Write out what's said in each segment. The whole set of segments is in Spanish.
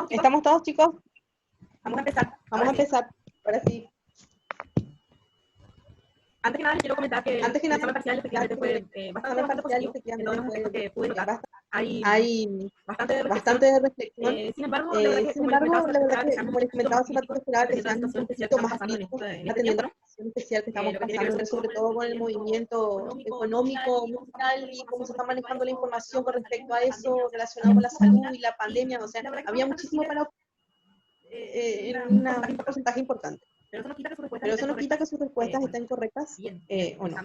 ¿Estamos todos, chicos? Vamos a empezar. Vamos a empezar. Ahora sí. Antes que nada, les quiero comentar que Antes que el nada, examen parcial efectivamente fue bastante positivo en todos los aspectos que pude notar. Hay bastante reflexión. Sin embargo, la verdad que, como les comentaba, Como les comentaba, se esperaba que sean un poquito más críticos, atendiendo a la situación especial que estamos pasando, sobre todo con el movimiento económico mundial y cómo se está manejando la información con respecto a eso, relacionado con la salud y la pandemia. O sea, había muchísimo para en un porcentaje importante. Pero eso no quita que sus respuestas estén correctas o no.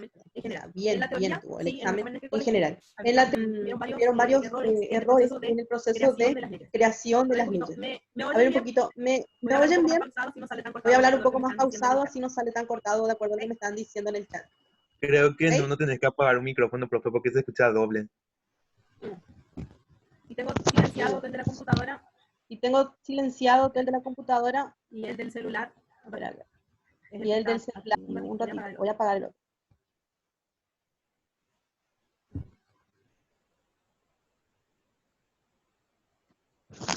Bien tuvo el examen en general. En la hubieron varios errores en el proceso de creación de las leyes. A ver un poquito, ¿me oyen bien? Voy a hablar un poco más pausado, así no sale tan cortado de acuerdo a lo que me están diciendo en el chat. Creo que no tenés que apagar un micrófono, profe, porque se escucha doble. Y tengo silenciado desde la computadora. El de la computadora. Y el del celular. Y el del celular. Un ratito. Voy a apagar el otro.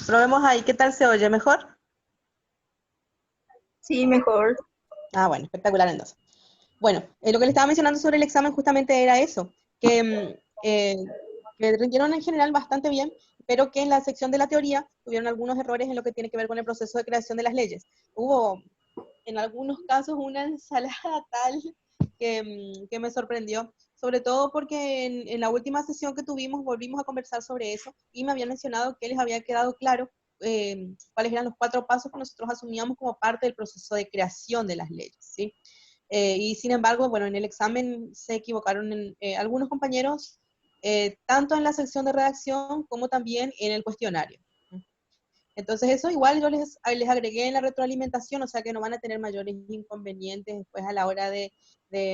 Probemos ahí. ¿Qué tal se oye? ¿Mejor? Sí, mejor. Ah, bueno, espectacular entonces. Bueno, lo que le estaba mencionando sobre el examen justamente era eso, que rindieron en general bastante bien, pero que en la sección de la teoría tuvieron algunos errores en lo que tiene que ver con el proceso de creación de las leyes. Hubo, en algunos casos, una ensalada tal que me sorprendió, sobre todo porque en la última sesión que tuvimos volvimos a conversar sobre eso y me habían mencionado que les había quedado claro cuáles eran los 4 pasos que nosotros asumíamos como parte del proceso de creación de las leyes, ¿sí? Y sin embargo, bueno, en el examen se equivocaron algunos compañeros, tanto en la sección de redacción como también en el cuestionario. Entonces eso igual yo les agregué en la retroalimentación, o sea que no van a tener mayores inconvenientes después a la hora de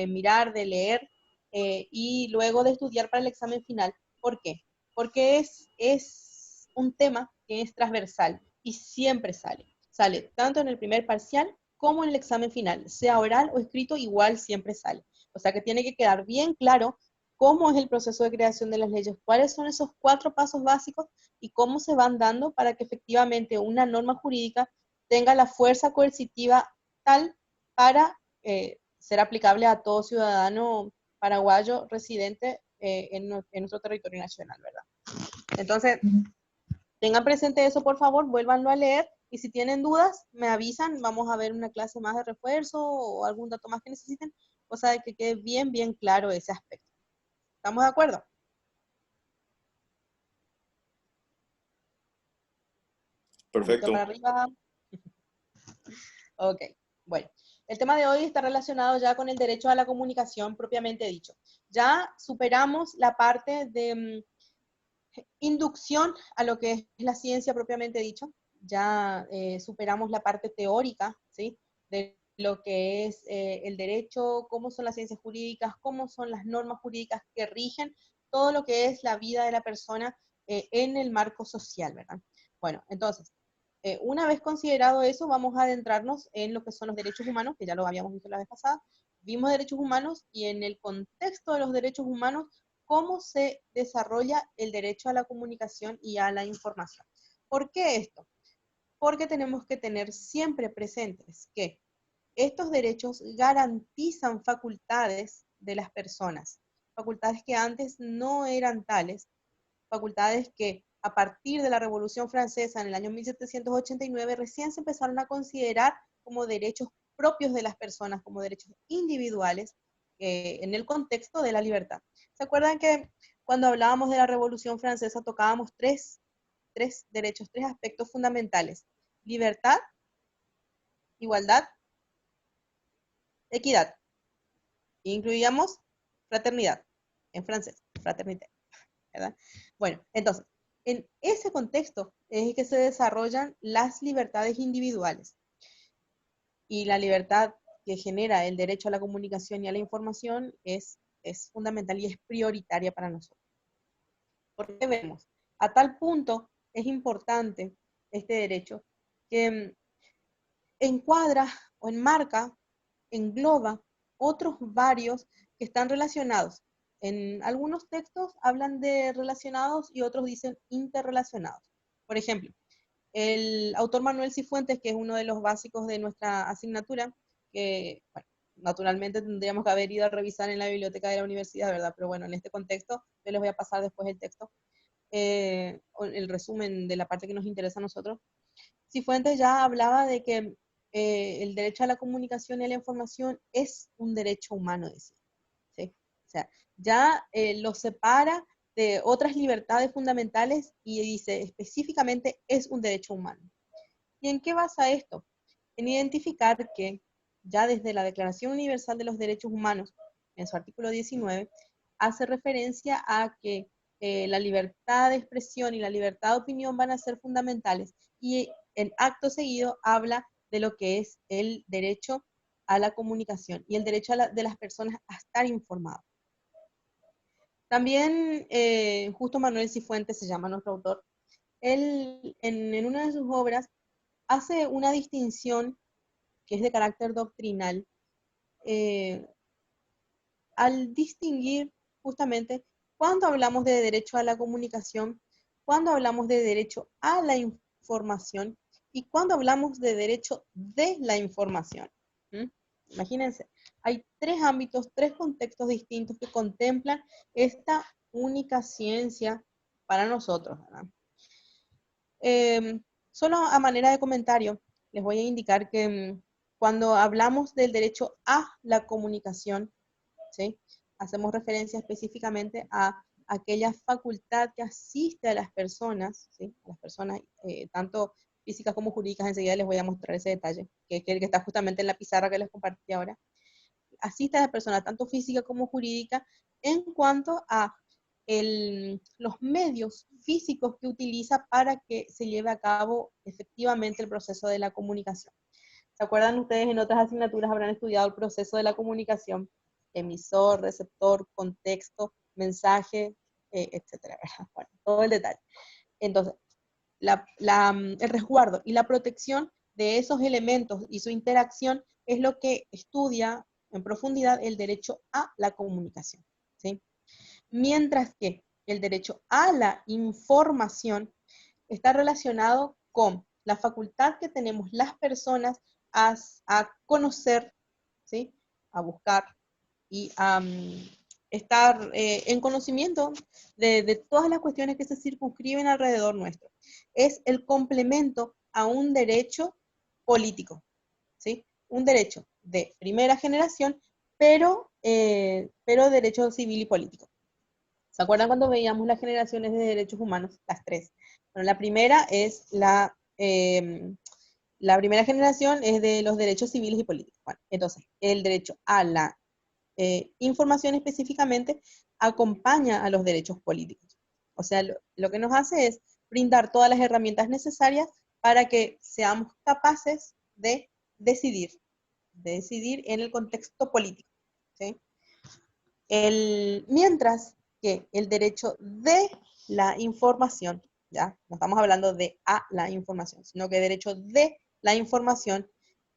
mirar, de leer, y luego de estudiar para el examen final. ¿Por qué? Porque es un tema que es transversal y siempre sale. Sale tanto en el primer parcial como en el examen final, sea oral o escrito, igual siempre sale. O sea que tiene que quedar bien claro cómo es el proceso de creación de las leyes, cuáles son esos 4 pasos básicos y cómo se van dando para que efectivamente una norma jurídica tenga la fuerza coercitiva tal para ser aplicable a todo ciudadano paraguayo residente en nuestro territorio nacional, ¿verdad? Entonces, tengan presente eso, por favor, vuélvanlo a leer, y si tienen dudas, me avisan, vamos a ver una clase más de refuerzo o algún dato más que necesiten, cosa de que quede bien claro ese aspecto. ¿Estamos de acuerdo? Perfecto. Para arriba. Ok, bueno. El tema de hoy está relacionado ya con el derecho a la comunicación propiamente dicho. Ya superamos la parte de inducción a lo que es la ciencia propiamente dicho. Ya superamos la parte teórica, ¿sí? De lo que es el derecho, cómo son las ciencias jurídicas, cómo son las normas jurídicas que rigen todo lo que es la vida de la persona en el marco social, ¿verdad? Bueno, entonces, una vez considerado eso, vamos a adentrarnos en lo que son los derechos humanos, que ya lo habíamos visto la vez pasada. Vimos derechos humanos y en el contexto de los derechos humanos, cómo se desarrolla el derecho a la comunicación y a la información. ¿Por qué esto? Porque tenemos que tener siempre presentes que estos derechos garantizan facultades de las personas, facultades que antes no eran tales, facultades que a partir de la Revolución Francesa en el año 1789 recién se empezaron a considerar como derechos propios de las personas, como derechos individuales en el contexto de la libertad. ¿Se acuerdan que cuando hablábamos de la Revolución Francesa tocábamos tres derechos, 3 aspectos fundamentales? Libertad, igualdad, equidad. E incluíamos fraternidad, en francés, fraternité, ¿verdad? Bueno, entonces, en ese contexto es que se desarrollan las libertades individuales. Y la libertad que genera el derecho a la comunicación y a la información es fundamental y es prioritaria para nosotros. Porque vemos, a tal punto es importante este derecho que encuadra o enmarca, engloba otros varios que están relacionados. En algunos textos hablan de relacionados y otros dicen interrelacionados. Por ejemplo, el autor Manuel Cifuentes, que es uno de los básicos de nuestra asignatura, que, bueno, naturalmente tendríamos que haber ido a revisar en la biblioteca de la universidad, ¿verdad? Pero bueno, en este contexto, yo les voy a pasar después el texto, el resumen de la parte que nos interesa a nosotros. Cifuentes ya hablaba de que el derecho a la comunicación y a la información es un derecho humano, decía, ¿sí? O sea, ya lo separa de otras libertades fundamentales y dice específicamente es un derecho humano. ¿Y en qué basa esto? En identificar que ya desde la Declaración Universal de los Derechos Humanos, en su artículo 19, hace referencia a que la libertad de expresión y la libertad de opinión van a ser fundamentales, y en acto seguido habla de lo que es el derecho a la comunicación y el derecho de las personas a estar informados. También Justo Manuel Cifuentes se llama nuestro autor. Él en una de sus obras hace una distinción que es de carácter doctrinal, al distinguir justamente cuando hablamos de derecho a la comunicación, cuando hablamos de derecho a la información y cuando hablamos de derecho de la información. ¿Mm? Imagínense, hay tres ámbitos, tres contextos distintos que contemplan esta única ciencia para nosotros, ¿verdad? Solo a manera de comentario, les voy a indicar que cuando hablamos del derecho a la comunicación, ¿sí? Hacemos referencia específicamente a aquella facultad que asiste a las personas, ¿sí? A las personas tanto físicas como jurídicas. Enseguida les voy a mostrar ese detalle, que es el que está justamente en la pizarra que les compartí ahora. Asiste a las personas tanto física como jurídica en cuanto a los medios físicos que utiliza para que se lleve a cabo efectivamente el proceso de la comunicación. ¿Se acuerdan ustedes? En otras asignaturas habrán estudiado el proceso de la comunicación: emisor, receptor, contexto, mensaje, etcétera. Bueno, todo el detalle. Entonces, el resguardo y la protección de esos elementos y su interacción es lo que estudia en profundidad el derecho a la comunicación, ¿sí? Mientras que el derecho a la información está relacionado con la facultad que tenemos las personas a conocer, ¿sí? A buscar y a estar en conocimiento de todas las cuestiones que se circunscriben alrededor nuestro. Es el complemento a un derecho político, ¿sí? Un derecho de primera generación, pero derecho civil y político. ¿Se acuerdan cuando veíamos las generaciones de derechos humanos? Las tres. Bueno, la primera es la primera generación es de los derechos civiles y políticos. Bueno, entonces, el derecho a la información específicamente acompaña a los derechos políticos. O sea, lo que nos hace es brindar todas las herramientas necesarias para que seamos capaces de decidir en el contexto político, ¿sí? Mientras que el derecho de la información, ya no estamos hablando de a la información, sino que el derecho de la información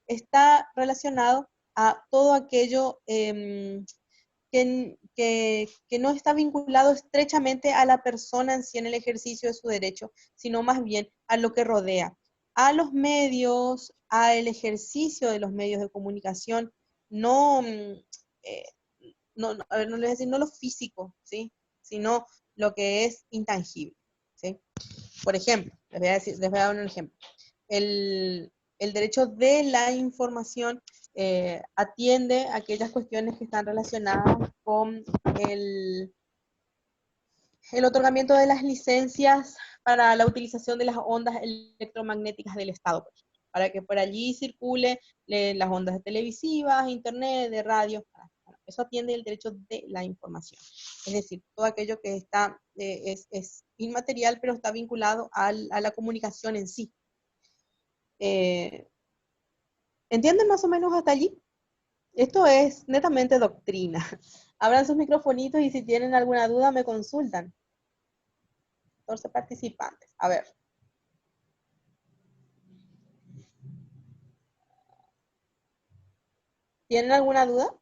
está relacionado a todo aquello que no está vinculado estrechamente a la persona en sí en el ejercicio de su derecho, sino más bien a lo que rodea, a los medios, al ejercicio de los medios de comunicación, no, a ver, no les voy a decir no lo físico, ¿sí? Sino lo que es intangible, ¿sí? Por ejemplo, les voy a dar un ejemplo. El derecho de la información atiende a aquellas cuestiones que están relacionadas con el otorgamiento de las licencias para la utilización de las ondas electromagnéticas del Estado, por ejemplo, para que por allí circule las ondas televisivas, internet, de radio. Bueno, eso atiende el derecho de la información. Es decir, todo aquello que está, es inmaterial, pero está vinculado a la comunicación en sí. ¿Entienden más o menos hasta allí? Esto es netamente doctrina. Abran sus microfonitos y si tienen alguna duda me consultan. 14 participantes. A ver. ¿Tienen alguna duda?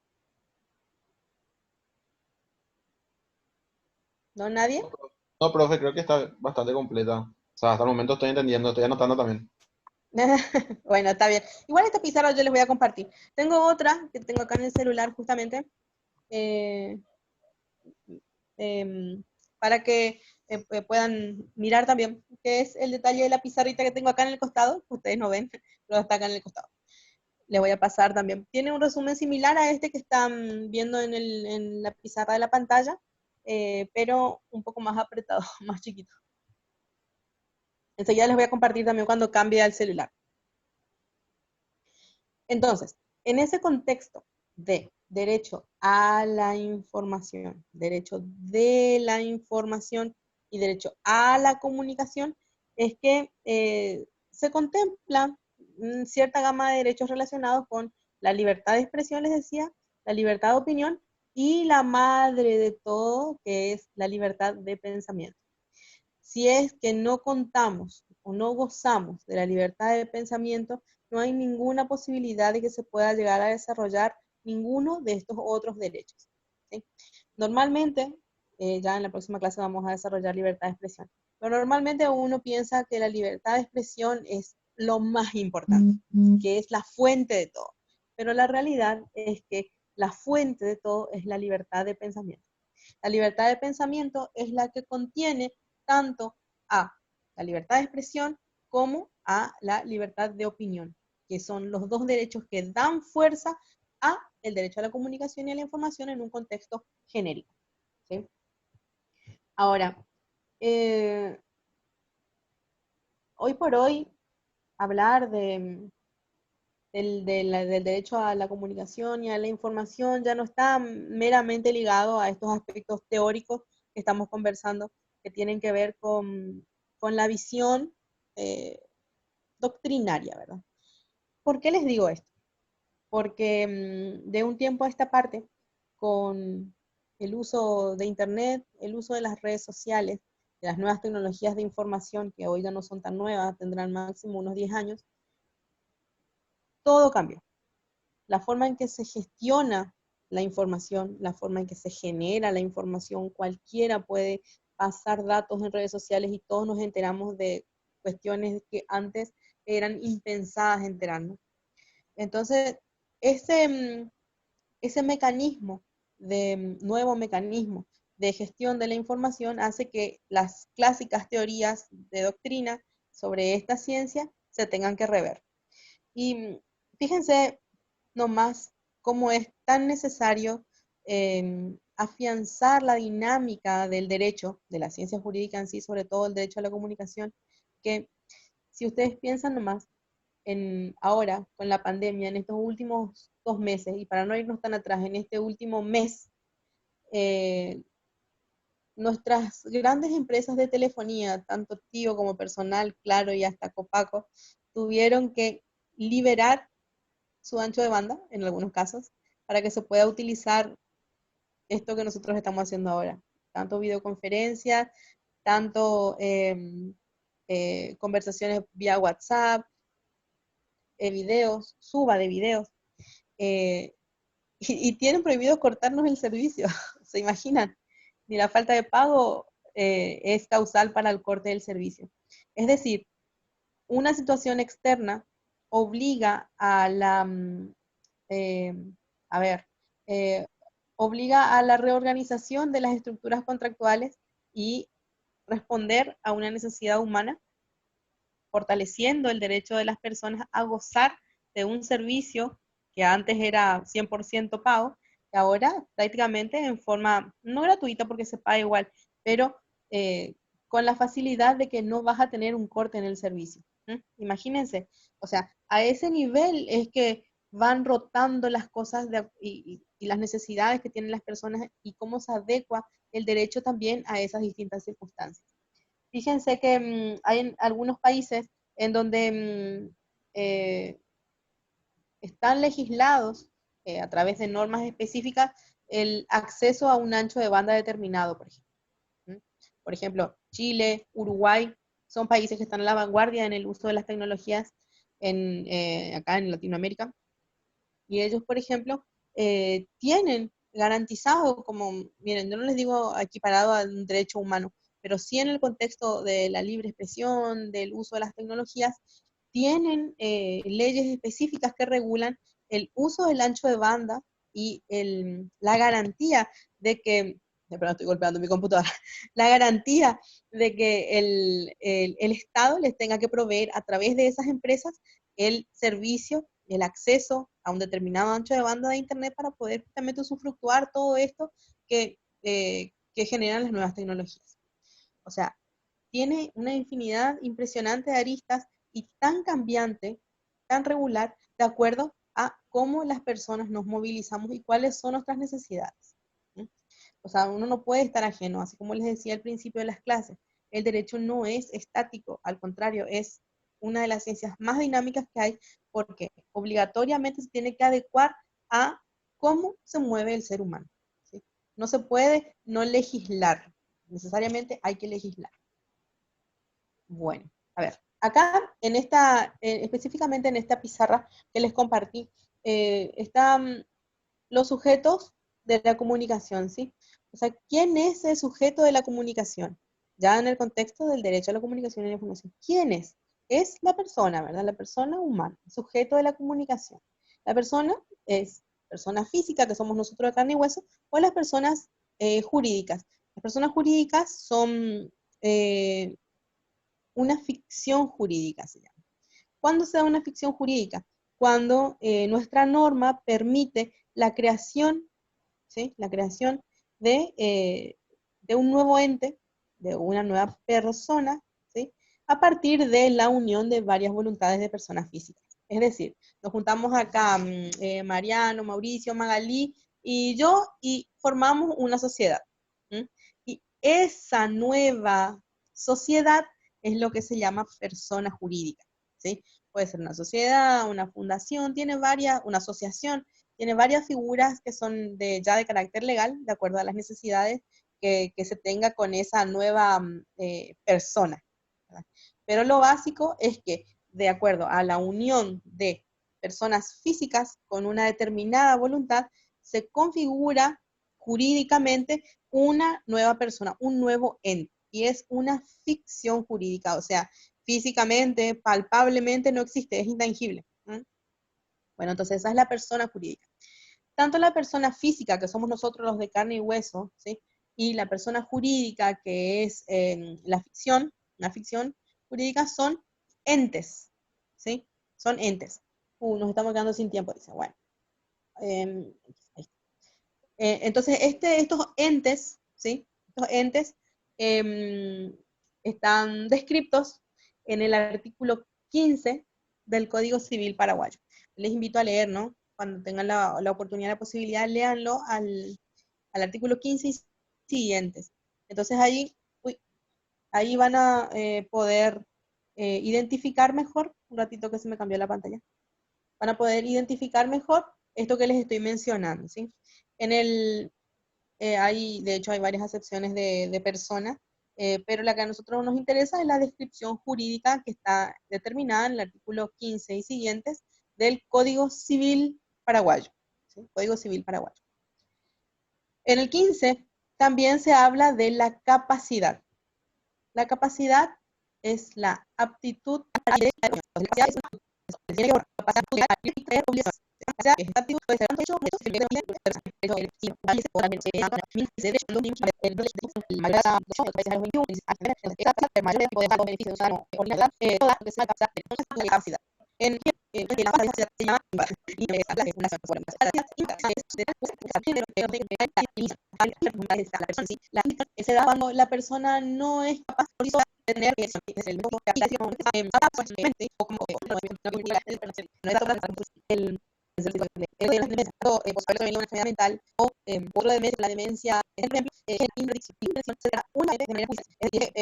¿No, nadie? No, profe, creo que está bastante completa. O sea, hasta el momento estoy entendiendo, estoy anotando también. Bueno, está bien. Igual esta pizarra yo les voy a compartir. Tengo otra que tengo acá en el celular justamente, eh, para que puedan mirar también, que es el detalle de la pizarrita que tengo acá en el costado, que ustedes no ven, pero está acá en el costado. Les voy a pasar también. Tiene un resumen similar a este que están viendo en la pizarra de la pantalla, pero un poco más apretado, más chiquito. Enseguida les voy a compartir también cuando cambie al celular. Entonces, en ese contexto de derecho a la información, derecho de la información y derecho a la comunicación, es que se contempla cierta gama de derechos relacionados con la libertad de expresión, les decía, la libertad de opinión y la madre de todo, que es la libertad de pensamiento. Si es que no contamos o no gozamos de la libertad de pensamiento, no hay ninguna posibilidad de que se pueda llegar a desarrollar ninguno de estos otros derechos. ¿Sí? Normalmente, ya en la próxima clase vamos a desarrollar libertad de expresión, pero normalmente uno piensa que la libertad de expresión es lo más importante, que es la fuente de todo. Pero la realidad es que la fuente de todo es la libertad de pensamiento. La libertad de pensamiento es la que contiene tanto a la libertad de expresión como a la libertad de opinión, que son los dos derechos que dan fuerza a el derecho a la comunicación y a la información en un contexto genérico. ¿Sí? Ahora, hoy por hoy, hablar del derecho a la comunicación y a la información ya no está meramente ligado a estos aspectos teóricos que estamos conversando, que tienen que ver con la visión doctrinaria, ¿verdad? ¿Por qué les digo esto? Porque de un tiempo a esta parte, con el uso de Internet, el uso de las redes sociales, de las nuevas tecnologías de información, que hoy ya no son tan nuevas, tendrán máximo unos 10 años, todo cambió. La forma en que se gestiona la información, la forma en que se genera la información, cualquiera puede pasar datos en redes sociales y todos nos enteramos de cuestiones que antes eran impensadas enterarnos. Entonces, ese mecanismo, nuevo mecanismo de gestión de la información hace que las clásicas teorías de doctrina sobre esta ciencia se tengan que rever. Y fíjense nomás cómo es tan necesario afianzar la dinámica del derecho, de la ciencia jurídica en sí, sobre todo el derecho a la comunicación, que si ustedes piensan nomás ahora con la pandemia, en estos últimos 2 meses, y para no irnos tan atrás, en este último mes, eh, nuestras grandes empresas de telefonía, tanto Tigo como Personal, Claro y hasta Copaco, tuvieron que liberar su ancho de banda, en algunos casos, para que se pueda utilizar esto que nosotros estamos haciendo ahora. Tanto videoconferencias, tanto conversaciones vía WhatsApp, videos, suba de videos, eh, y tienen prohibido cortarnos el servicio. ¿Se imaginan? Ni la falta de pago es causal para el corte del servicio. Es decir, una situación externa obliga a la, eh, a ver, eh, obliga a la reorganización de las estructuras contractuales y responder a una necesidad humana, fortaleciendo el derecho de las personas a gozar de un servicio que antes era 100% pago, y ahora prácticamente en forma no gratuita porque se paga igual, pero con la facilidad de que no vas a tener un corte en el servicio. Imagínense, o sea, a ese nivel es que van rotando las cosas y las necesidades que tienen las personas y cómo se adecua el derecho también a esas distintas circunstancias. Fíjense que hay en algunos países en donde están legislados a través de normas específicas el acceso a un ancho de banda determinado, por ejemplo. Por ejemplo, Chile, Uruguay, son países que están a la vanguardia en el uso de las tecnologías acá en Latinoamérica. Y ellos, por ejemplo, tienen garantizado, como, miren, yo no les digo equiparado a un derecho humano, pero sí en el contexto de la libre expresión, del uso de las tecnologías, tienen leyes específicas que regulan el uso del ancho de banda y la garantía de que, perdón, estoy golpeando mi computadora, la garantía de que el Estado les tenga que proveer a través de esas empresas el servicio, el acceso a un determinado ancho de banda de Internet para poder justamente usufructuar todo esto que generan las nuevas tecnologías. O sea, tiene una infinidad impresionante de aristas y tan cambiante, tan regular, de acuerdo a cómo las personas nos movilizamos y cuáles son nuestras necesidades. ¿Sí? O sea, uno no puede estar ajeno, así como les decía al principio de las clases, el derecho no es estático, al contrario, es una de las ciencias más dinámicas que hay, porque obligatoriamente se tiene que adecuar a cómo se mueve el ser humano. ¿Sí? No se puede no legislar, necesariamente hay que legislar. Bueno, a ver, acá en específicamente en esta pizarra que les compartí, están los sujetos de la comunicación, ¿sí? O sea, ¿quién es el sujeto de la comunicación? Ya en el contexto del derecho a la comunicación y la información. ¿Quién es? Es la persona, ¿verdad? La persona humana, el sujeto de la comunicación. La persona es persona física, que somos nosotros de carne y hueso, o las personas jurídicas. Las personas jurídicas son una ficción jurídica, se llama. ¿Cuándo se da una ficción jurídica? Cuando nuestra norma permite la creación, ¿sí? La creación de un nuevo ente, de una nueva persona, ¿sí? A partir de la unión de varias voluntades de personas físicas. Es decir, nos juntamos acá Mariano, Mauricio, Magalí y yo y formamos una sociedad. ¿Sí? Y esa nueva sociedad es lo que se llama persona jurídica. ¿Sí? Puede ser una sociedad, una fundación, una asociación, tiene varias figuras que son ya de carácter legal, de acuerdo a las necesidades que se tenga con esa nueva persona. ¿Verdad? Pero lo básico es que, de acuerdo a la unión de personas físicas con una determinada voluntad, se configura jurídicamente una nueva persona, un nuevo ente, y es una ficción jurídica, o sea, físicamente, palpablemente no existe, es intangible. Bueno, entonces esa es la persona jurídica. Tanto la persona física, que somos nosotros los de carne y hueso, ¿sí? Y la persona jurídica, que es la ficción, una ficción jurídica, son entes, ¿sí? Son entes. Nos estamos quedando sin tiempo, dice. Bueno. Entonces, estos entes, ¿sí? Estos entes están descritos en el artículo 15 del Código Civil paraguayo. Les invito a leer, ¿no? Cuando tengan la oportunidad, la posibilidad, léanlo al artículo 15 y siguientes. Entonces ahí van a poder identificar mejor, un ratito que se me cambió la pantalla, van a poder identificar mejor esto que les estoy mencionando, ¿sí? De hecho hay varias acepciones de persona, pero la que a nosotros nos interesa es la descripción jurídica que está determinada en el artículo 15 y siguientes del Código Civil paraguayo. ¿Sí? Código Civil paraguayo. En el 15 también se habla de la capacidad. La capacidad es la aptitud para se da cuando la persona no es capaz de tener mental o otro de la demencia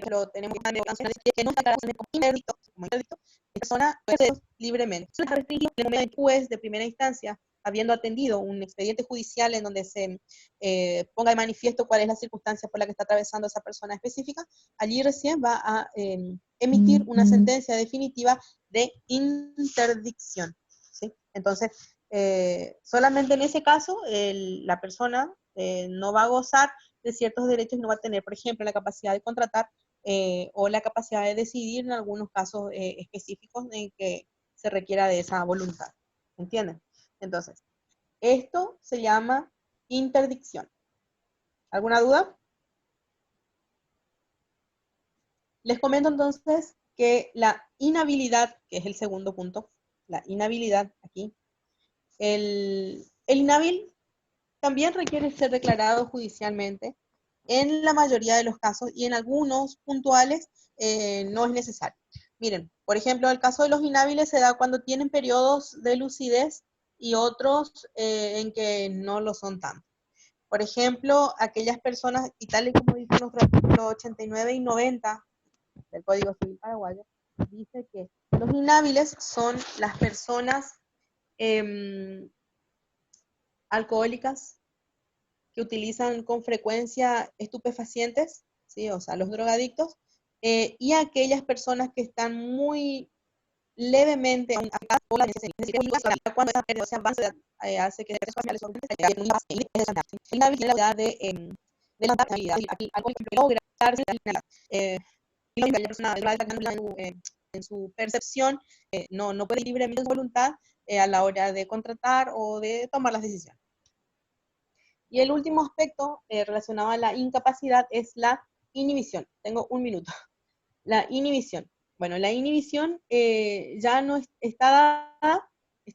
pero tenemos que no está como interdicto, persona libremente. Eso es restringido en el momento después de primera instancia, habiendo atendido un expediente judicial en donde se ponga de manifiesto cuál es la circunstancia por la que está atravesando esa persona específica, allí recién va a emitir una sentencia definitiva de interdicción. ¿Sí? Entonces, solamente en ese caso, la persona no va a gozar de ciertos derechos y no va a tener, por ejemplo, la capacidad de contratar o la capacidad de decidir en algunos casos específicos en que se requiera de esa voluntad. ¿Entienden? Entonces, esto se llama interdicción. ¿Alguna duda? Les comento entonces que la inhabilidad, que es el segundo punto, la inhabilidad aquí, el inhábil también requiere ser declarado judicialmente en la mayoría de los casos y en algunos puntuales no es necesario. Miren, por ejemplo, el caso de los inhábiles se da cuando tienen periodos de lucidez y otros en que no lo son tanto. Por ejemplo, aquellas personas, y tal y como dice nuestro artículo 89 y 90 del Código Civil paraguayo, dice que los inhábiles son las personas alcohólicas que utilizan con frecuencia estupefacientes, ¿sí? O sea, los drogadictos, y aquellas personas que están muy levemente cuando esa pérdida se avanza, hace que la habilidad de la habilidad, algo que logra la persona en su percepción no puede ir libremente su voluntad a la hora de contratar o de tomar las decisiones. Y el último aspecto relacionado a la incapacidad es la inhibición. Tengo un minuto. La inhibición. Bueno, la inhibición ya no está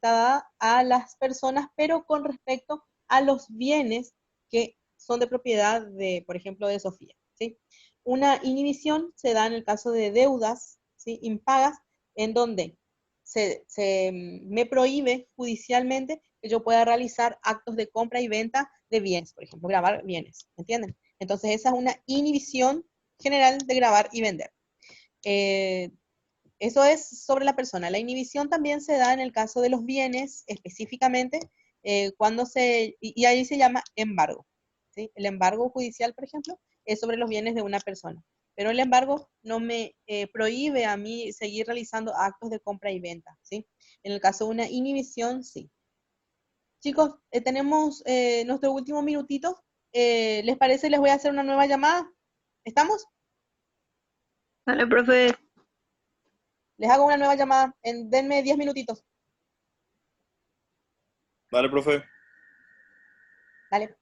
dada a las personas, pero con respecto a los bienes que son de propiedad de, por ejemplo, de Sofía, ¿sí? Una inhibición se da en el caso de deudas, ¿sí? Impagas, en donde me prohíbe judicialmente que yo pueda realizar actos de compra y venta de bienes, por ejemplo, grabar bienes, ¿entienden? Entonces esa es una inhibición general de grabar y vender. Eso es sobre la persona. La inhibición también se da en el caso de los bienes, específicamente, y ahí se llama embargo, ¿sí? El embargo judicial, por ejemplo, es sobre los bienes de una persona, pero el embargo no me prohíbe a mí seguir realizando actos de compra y venta, ¿sí? En el caso de una inhibición, sí. Chicos, tenemos nuestro último minutito. ¿Les parece? Les voy a hacer una nueva llamada. ¿Estamos? Dale, profe. Les hago una nueva llamada. Denme 10 minutitos. Dale, profe. Dale.